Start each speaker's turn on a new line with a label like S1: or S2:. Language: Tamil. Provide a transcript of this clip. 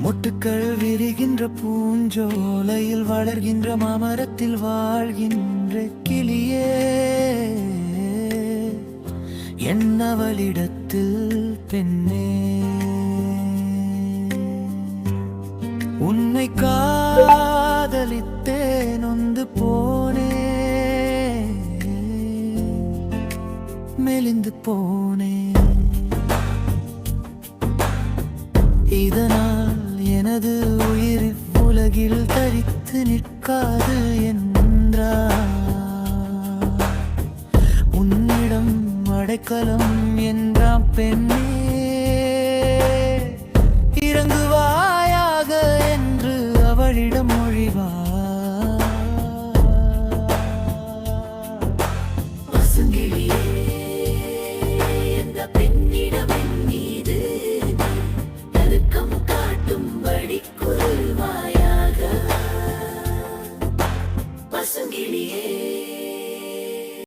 S1: மொட்டுக்கள் விரிகின்ற பூஞ்சோலையில் வளர்கின்ற மாமரத்தில் வாழ்கின்ற கிளியே, என்னவளிடத்தில் பெண்ணே, உன்னை காதலித்தே நொந்து போனே, மெலிந்து போனே. இதனால் எனது உயிர் உலகில் தரித்து நிற்காது என்றார். உன்னிடம் அடைக்கலம் என்றாம் பெண்ணே, இறங்குவாயாக என்று அவளிடம் மொழிவார்.
S2: பசுங்கிளியே, இந்த பெண்ணிடம் என் மீது நெருக்கம் காட்டும்படி கூறுவாயாக. பசுங்கிளியே.